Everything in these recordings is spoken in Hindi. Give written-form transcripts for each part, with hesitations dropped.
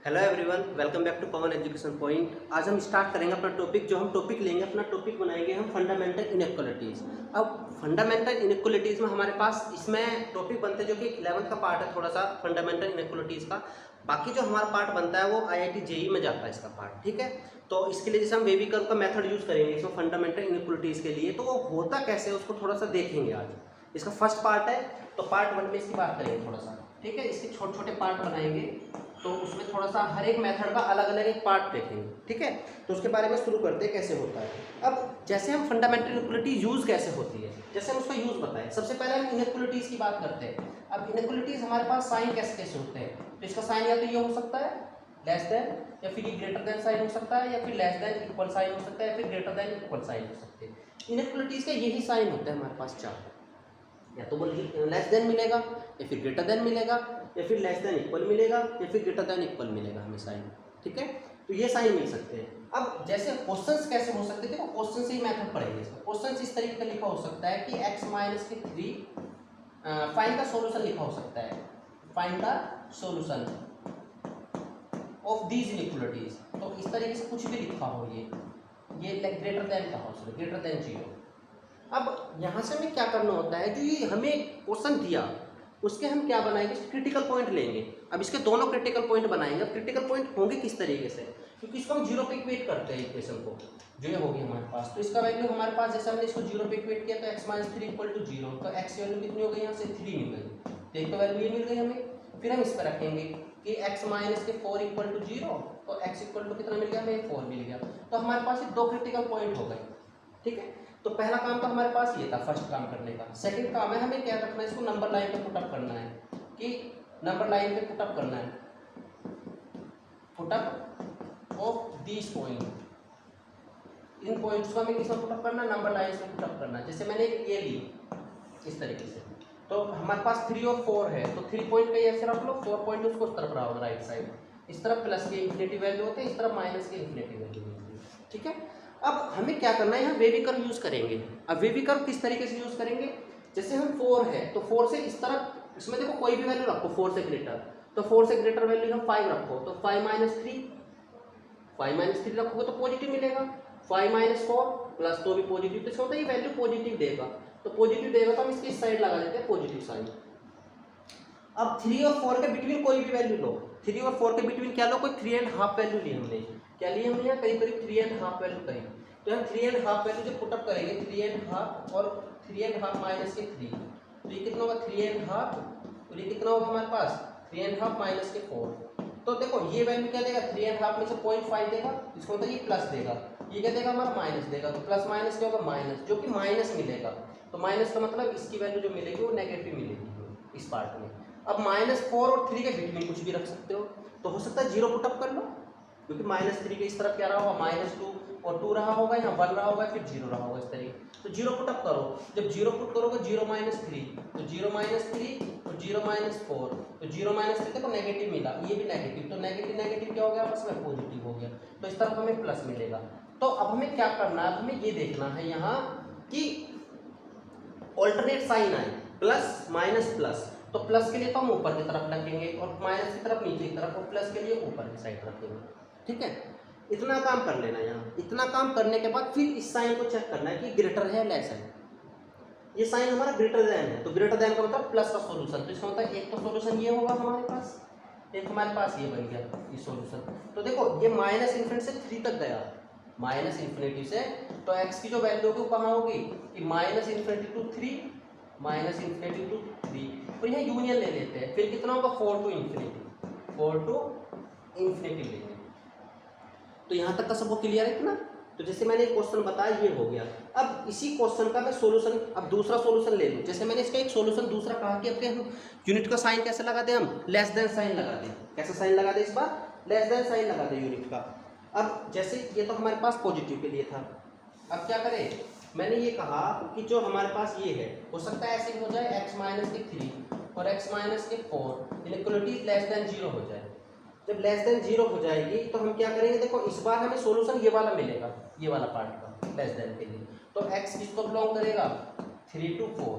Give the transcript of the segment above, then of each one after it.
Hello everyone, welcome back to Pawan education point. आज हम स्टार्ट करेंगे अपना टॉपिक। जो हम टॉपिक लेंगे, अपना टॉपिक बनाएंगे हम फंडामेंटल इनइक्वालिटीज़। अब फंडामेंटल इनइक्वालिटीज़ में हमारे पास इसमें टॉपिक बनते हैं जो कि 11th का पार्ट है, थोड़ा सा फंडामेंटल इनइक्वालिटीज़ का। बाकी जो हमारा पार्ट बनता है वो IIT JEE में जाता है इसका पार्ट, ठीक है। तो इसके लिए जैसे हम वेवी कर्व का मेथड यूज़ करेंगे इसमें फंडामेंटल इनइक्वालिटीज़ के लिए, तो वो होता कैसे है उसको थोड़ा सा देखेंगे आज। इसका फर्स्ट पार्ट है, तो पार्ट 1 में इसकी बात करेंगे थोड़ा सा, ठीक है। इसके छोटे छोटे पार्ट बनाएंगे, तो उसमें थोड़ा सा हर एक मेथड का अलग अलग एक पार्ट देखेंगे, ठीक है। तो उसके बारे में शुरू करते हैं कैसे होता है। अब जैसे हम फंडामेंटल इनइक्वालिटी यूज़ कैसे होती है, जैसे हम उसका यूज़ बताएं। सबसे पहले हम इनइक्वालिटीज़ की बात करते हैं। अब इनइक्वालिटीज़ हमारे पास साइन कैसे कैसे होते हैं, तो इसका साइन या तो ये हो सकता है लेस देन, या फिर ये ग्रेटर देन साइन हो सकता है, या फिर लेस देन इक्वल साइन हो सकता है, या फिर ग्रेटर देन इक्वल साइन हो सकते हैं। इनइक्वालिटीज़ का यही साइन होता है हमारे पास चार, या तो वो लेस देन मिलेगा, या फिर ग्रेटर देन मिलेगा, या फिर लेस देन इक्वल मिलेगा, या फिर ग्रेटर देन इक्वल मिलेगा हमें साइन, ठीक है। तो ये साइन मिल सकते हैं। अब जैसे क्वेश्चंस कैसे हो सकते थे, वो क्वेश्चन से ही मेथड पढ़ेंगे इसका। क्वेश्चन इस तरीके का लिखा हो सकता है कि x माइनस के 3 फाइंड द सॉल्यूशन लिखा हो सकता है, find the solution of these inequalities. तो इस तरीके से कुछ भी लिखा हो, ये ग्रेटर देन का हो सकता है, ग्रेटर देन 0। अब यहाँ से हमें क्या करना होता है, जो ये हमें क्वेश्चन दिया उसके हम क्या बनाएंगे, क्रिटिकल पॉइंट लेंगे। अब इसके दोनों क्रिटिकल पॉइंट बनाएंगे। अब क्रिटिकल पॉइंट होंगे किस तरीके से, क्योंकि इसको हम 0 पे इक्वेट करते हैं इक्वेशन को, जो ये होगी हमारे पास। तो इसका वैल्यू हमारे पास, जैसे हमने इसको 0 पे इक्वेट किया तो x माइनस 3 इक्वल टू 0, तो x वैल्यू कितनी हो गई, यहाँ से 3 मिल गई। तो एक तो वैल्यू ये मिल गई हमें। फिर हम इस पर रखेंगे कि x माइनस के 4 इक्वल टू 0, तो x इक्वल टू कितना मिल गया हमें, 4 मिल गया। तो हमारे पास ये दो क्रिटिकल पॉइंट हो गए, ठीक है। तो पहला काम तो हमारे पास ये था फर्स्ट काम करने का। सेकंड काम है हमें क्या रखना है, इसको नंबर लाइन पे पुटअप करना है, कि नंबर लाइन पे पुटअप करना है, पुटअप ऑफ दीस पॉइंट। इन पॉइंट्स को हमें किसमें पुटअप करना है, नंबर लाइन में पुटअप करना है। जैसे मैंने ये ली इस तरीके से, तो हमारे पास 3 और 4 है, तो 3 पॉइंट का ऐसे रख लो, 4 पॉइंट उसको उस तरफ रहा होगा राइट साइड। इस तरफ प्लस के इन्फिनिटी वैल्यू होते हैं, इस तरफ माइनस के इन्फिनिटी वैल्यू होती है, ठीक है। अब हमें क्या करना है, यहाँ वेवी कर्व यूज करेंगे। अब वेवी कर्व किस तरीके से यूज करेंगे, जैसे हम 4 है तो 4 से इस तरफ, इसमें देखो कोई भी वैल्यू रखो 4 से ग्रेटर, तो 4 से ग्रेटर वैल्यू हम 5 रखो, तो 5 माइनस 3 रखोगे तो पॉजिटिव मिलेगा। 5 माइनस 4 प्लस तो भी पॉजिटिव, तो इसका मतलब ये वैल्यू पॉजिटिव देगा। तो पॉजिटिव देगा तो हम इसकी साइड लगा देते हैं पॉजिटिव साइन। अब 3 और 4 के बिटवीन कोई भी वैल्यू लो, 3 और 4 के बिटवीन क्या लो, कोई 3.5 वैल्यू ली हमने। क्या ली हमने यहाँ, करीब करीब 3.5 वैल्यू करीब। तो हम 3.5 वैल्यू जब पुटअप करेंगे, 3.5 और 3.5 माइनस के 3, तो ये कितना होगा 3.5, और ये कितना होगा हमारे पास 3.5 माइनस के 4। तो देखो ये वैल्यू क्या देगा, 3.5 में से 0.5 देगा, इसको मतलब ये प्लस देगा। ये क्या देगा हमारा, माइनस देगा। तो प्लस माइनस क्या होगा, माइनस, जो कि माइनस मिलेगा। तो माइनस का मतलब इसकी वैल्यू जो मिलेगी वो नेगेटिव मिलेगी इस पार्ट में। अब -4 और 3 के बिटवीन कुछ भी रख सकते हो, तो हो सकता है 0 पुटअप कर लो, क्योंकि -3 के इस तरफ क्या रहा होगा, -2 और 2 रहा होगा, यहाँ 1 रहा होगा, फिर 0 रहा होगा इस तरीके। तो 0 पुटअप करो, जब 0 पुट करोगे 0 माइनस 3, तो 0 माइनस 3 और 0 माइनस 4, तो 0 माइनस 3 देखो नेगेटिव मिला, ये भी नेगेटिव, तो नेगेटिव नेगेटिव क्या हो गया आपस में, पॉजिटिव हो गया। तो इस तरफ हमें प्लस मिलेगा। तो अब हमें क्या करना है, अब हमें ये देखना है यहाँ कि ऑल्टरनेट साइन आए, प्लस माइनस प्लस। तो प्लस के लिए तो हम ऊपर की तरफ रखेंगे, और माइनस की तरफ नीचे की तरफ, और प्लस के लिए ऊपर की साइड रखेंगे, ठीक है। इतना काम कर लेना यहाँ। इतना काम करने के बाद फिर इस साइन को चेक करना है कि ग्रेटर है लेस है। ये साइन हमारा ग्रेटर देन है, तो ग्रेटर देन का मतलब प्लस का सॉल्यूशन। तो इसका मतलब एक तो सॉल्यूशन ये होगा हमारे पास, एक हमारे पास ये बन गया ये सॉल्यूशन। तो देखो ये माइनस इन्फिनिटी से 3 तक गया, माइनस इन्फिनिटी से, तो x की जो वैल्यू होगी वो कहाँ होगी, कि minus infinity to 3, minus infinity to 3, और यहाँ यूनियन ले लेते हैं। फिर कितना होगा 4 टू इन्फिनिटी, 4 टू इन्फिनिटी लेंगे। तो यहाँ तक का सबको क्लियर है इतना। तो जैसे मैंने एक क्वेश्चन बताया ये हो गया। अब इसी क्वेश्चन का मैं सॉल्यूशन, अब दूसरा सॉल्यूशन ले लूँ। जैसे मैंने इसका एक सॉल्यूशन दूसरा कहा कि अब हम यूनिट का साइन कैसे लगा दें, हम लेस देन साइन लगा दें। कैसा साइन लगा दें इस बार, लेस देन साइन लगा दें यूनिट का। अब जैसे ये तो हमारे पास पॉजिटिव के लिए था, अब क्या करें, मैंने ये कहा कि जो हमारे पास ये है, हो सकता है ऐसे हो जाए x माइनस के 3 और x माइनस के 4 इनइक्वालिटी लेस देन 0 हो जाए। जब लेस देन 0 हो जाएगी तो हम क्या करेंगे, देखो इस बार हमें सॉल्यूशन ये वाला मिलेगा, ये वाला पार्ट का लेस देन के लिए। तो x किसको बिलोंग करेगा, 3 to 4,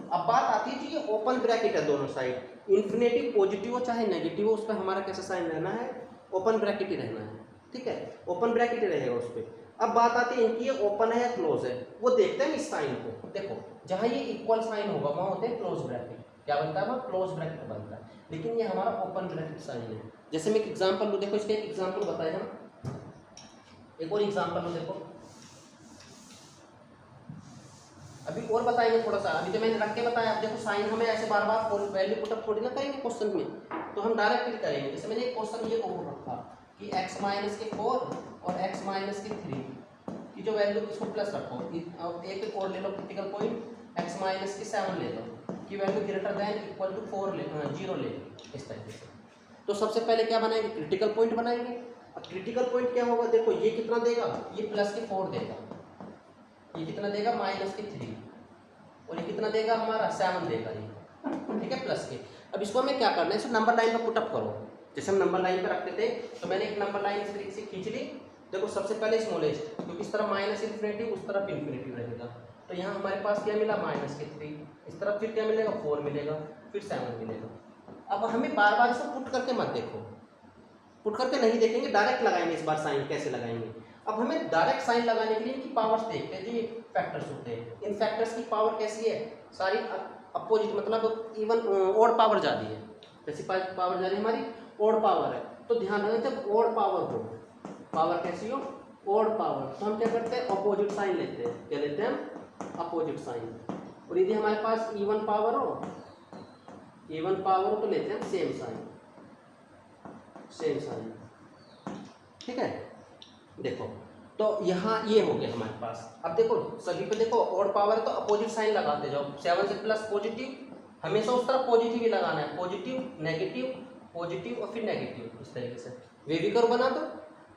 अब बात आती है जी, ये ओपन ब्रैकेट है दोनों साइड, इन्फिनेटिव पॉजिटिव हो चाहे नेगेटिव हो, उस पर हमारा कैसा साइन रहना है, ओपन ब्रैकेट ही रहना है, ठीक है, ओपन ब्रैकेट ही रहेगा उस पर। अब बात आती है इनकी, ये ओपन है या क्लोज है, वो देखते हैं इस साइन को। देखो जहाँ ये इक्वल साइन होगा वहाँ होते हैं क्लोज ब्रैकेट, क्या बनता है, वहाँ क्लोज ब्रैकेट बनता है, लेकिन ये हमारा ओपन ब्रैकेट साइन है। जैसे मैं एक एग्जांपल लूँ, देखो इसका एक एग्जांपल बताए हम, एक और एग्जांपल लूँ, देखो अभी और बताएंगे थोड़ा सा, अभी तो मैंने रख के बताया। अब देखो साइन हमें ऐसे बार बार वैल्यू पुटअप थोड़ी ना करेंगे क्वेश्चन में, तो हम डायरेक्टली करेंगे। जैसे मैंने एक क्वेश्चन ये बोल रखा कि x माइनस के 4 और x माइनस के 3 की जो वैल्यू, इसको प्लस रखो, एक और ले लो क्रिटिकल पॉइंट, x माइनस के 7 ले लो की value greater than equal to 4 ले 0 ले, इस तरीके से। तो सबसे पहले क्या बनाएंगे, क्रिटिकल पॉइंट बनाएंगे। अब क्रिटिकल पॉइंट क्या होगा, देखो ये कितना देगा, ये प्लस के 4 देगा, ये कितना देगा माइनस के 3, और ये कितना देगा हमारा 7 देगा ये, ठीक है, प्लस के। अब इसको हमें क्या करना है, इसको नंबर लाइन पर पुटअप करो। जैसे हम नंबर लाइन पर रखते थे, तो मैंने एक नंबर लाइन इस तरीके से खींच ली। देखो सबसे पहले स्मॉलेस्ट, क्योंकि इस तरफ माइनस इन्फिनिटी, उस तरफ इन्फिनिटी रहेगा, तो यहाँ हमारे पास क्या मिला, माइनस के 3, इस तरफ फिर क्या मिलेगा, 4 मिलेगा, फिर 7 मिलेगा। अब हमें बार बार इसको पुट करके मत देखो, पुट करके नहीं देखेंगे, डायरेक्ट लगाएंगे इस बार साइन। कैसे लगाएंगे, अब हमें डायरेक्ट साइन लगाने के लिए इनकी पावर्स देखते हैं जी, फैक्टर्स होते हैं। इन फैक्टर्स की पावर कैसी है, सारी अपोजिट, मतलब इवन ओड पावर जा रही है। जैसी पावर जा रही है हमारी ओड पावर है, तो ध्यान रखें जब ओड पावर हो, पावर कैसी हो, ओड पावर, तो हम क्या करते हैं, अपोजिट साइन लेते हैं। क्या लेते हैं हम, अपोजिट साइन। और यदि हमारे पास इवन पावर हो, इवन पावर हो, तो लेते हैं सेम साइन, सेम साइन, ठीक है। देखो तो यहाँ ये हो गया हमारे पास। अब देखो सभी पे देखो ऑड पावर है, तो अपोजिट साइन लगाते जाओ। 7 से प्लस पॉजिटिव, हमेशा उस तरफ पॉजिटिव ही लगाना है, पॉजिटिव नेगेटिव, पॉजिटिव और फिर नेगेटिव, इस तरीके से वे भी करो बना दो।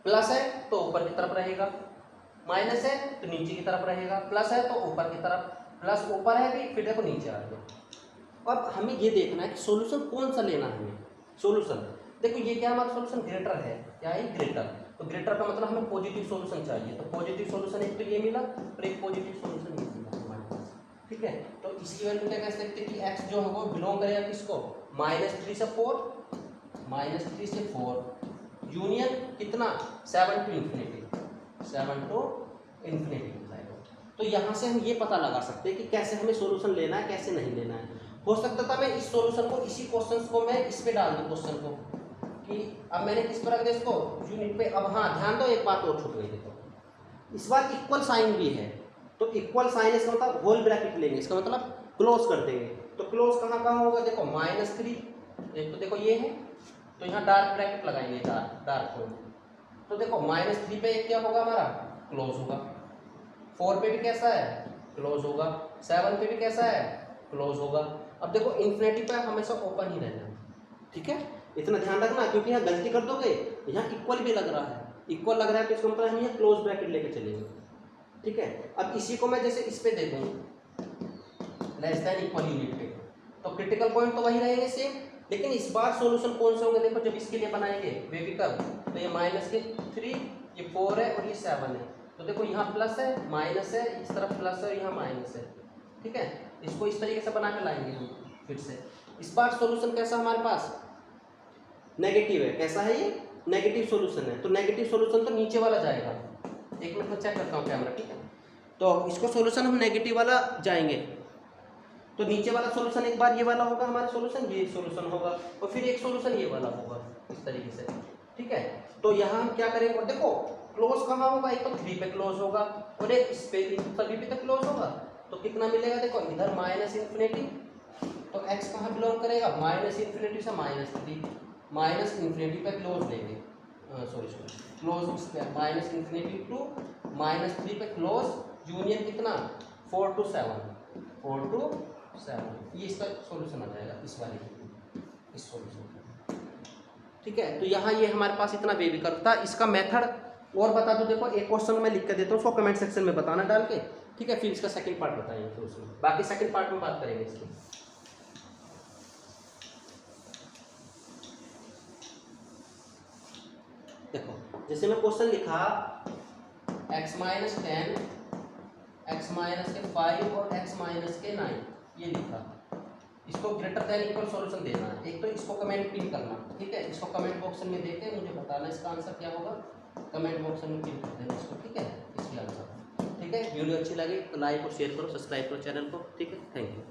प्लस है तो ऊपर की तरफ रहेगा, माइनस है तो नीचे की तरफ रहेगा, प्लस है तो ऊपर की तरफ, प्लस ऊपर है भी, फिर देखो नीचे आ गया। अब हमें ये देखना है कि सॉल्यूशन कौन सा लेना है हमें। सॉल्यूशन देखो ये क्या हमारा सॉल्यूशन ग्रेटर है, क्या है ग्रेटर, तो ग्रेटर का मतलब हमें पॉजिटिव सॉल्यूशन चाहिए, तो पॉजिटिव सॉल्यूशन एक तो ये मिला और एक पॉजिटिव सॉल्यूशन ये मिला हमारे पास, ठीक है। तो इसकी वैल्यू क्या कह सकते हैं कि x जो है वो बिलोंग करेगा किसको, -3 से 4, -3 से 4 यूनियन कितना 7 टू इन्फिनिटी, 7 टू इन्फिनिटी जाएगा। तो यहाँ से हम ये पता लगा सकते हैं कि कैसे हमें सॉल्यूशन लेना है, कैसे नहीं लेना है। हो सकता था मैं इस सॉल्यूशन को, इसी क्वेश्चन को मैं इस पे डाल दूँ क्वेश्चन को, कि अब मैंने किस पर रख दिया इसको, यूनिट पे। अब हाँ ध्यान दो, एक बात और छूट गई, देखो इस बार इक्वल साइन भी है, तो इक्वल साइन इसका मतलब होल ब्रैकेट लेंगे, इसका मतलब क्लोज कर देंगे। तो क्लोज कहाँ कहाँ होगा, देखो -3, एक तो देखो ये है, तो यहाँ डार्क ब्रैकेट लगाएंगे, डार्क पॉइंट। तो देखो -3 पे एक क्या होगा हमारा, क्लोज होगा, 4 पे भी कैसा है, क्लोज होगा, 7 पे भी कैसा है, क्लोज होगा। अब देखो इन्फिनिटी पे हमेशा ओपन ही रहना, ठीक है, इतना ध्यान रखना, क्योंकि यहाँ गलती कर दोगे, यहाँ इक्वल भी लग रहा है, इक्वल लग रहा है तो इसका मतलब हम यहाँ क्लोज ब्रैकेट लेके चलेंगे, ठीक है। अब इसी को मैं जैसे इस पे दे दूँ लेस देन इक्वल यूनिट पे, तो क्रिटिकल पॉइंट तो वही रहेंगे सेम, लेकिन इस बार सॉल्यूशन कौन से होंगे, देखो जब इसके लिए बनाएंगे वे भी कब, तो ये -3, ये 4 है और ये 7 है, तो देखो यहाँ प्लस है, माइनस है, इस तरफ प्लस है और यहाँ माइनस है, ठीक है। इसको इस तरीके से बना के लाएंगे हम फिर से। इस बार सॉल्यूशन कैसा हमारे पास, नेगेटिव है, कैसा है ये, नेगेटिव सॉल्यूशन है, तो नेगेटिव सॉल्यूशन तो नीचे वाला जाएगा। एक मिनट में चेक करता हूँ कैमरा, ठीक है। तो इसको सॉल्यूशन हम नेगेटिव वाला जाएंगे, तो नीचे वाला सॉल्यूशन एक बार ये वाला होगा हमारा सॉल्यूशन, ये सॉल्यूशन होगा, और फिर एक सॉल्यूशन ये वाला होगा, इस तरीके से, ठीक है। तो यहाँ हम क्या करेंगे, और देखो क्लोज कहाँ होगा, एक तो 3 पे क्लोज होगा और एक इस पे सभी पे तो क्लोज होगा, तो कितना मिलेगा, देखो इधर -इन्फिनिटी, तो x कहाँ बिलोंग करेगा, -इन्फिनिटी से -3, -इन्फिनिटी पे क्लोज लेंगे, सॉरी क्लोज इस पे -इन्फिनिटी टू -3 पे क्लोज, यूनियन कितना 4 to 7, ये इसका सॉल्यूशन आ जाएगा इस वाले, इस सॉल्यूशन, ठीक है। तो यहाँ ये हमारे पास इतना बेबी करता है। इसका मेथड और बता दो, देखो एक क्वेश्चन मैं लिख के देता हूँ, उसको कमेंट सेक्शन में बताना डाल के, ठीक है। फिर इसका सेकंड पार्ट बताएंगे, फिर उसमें बाकी सेकंड पार्ट में बात करेंगे इसकी। देखो जैसे मैं क्वेश्चन लिखा x - 10, x - 5 और x - 9, ये लिखा, इसको ग्रेटर दैन इक्वल सॉल्यूशन देना है। एक तो इसको कमेंट पिन करना, ठीक है, इसको कमेंट बॉक्स में देके मुझे बताना इसका आंसर क्या होगा, कमेंट बॉक्स में पिन कर देना इसको, ठीक है, इसके आंसर। ठीक है, वीडियो अच्छी लगी तो लाइक और शेयर करो, सब्सक्राइब करो चैनल को, ठीक है, थैंक यू।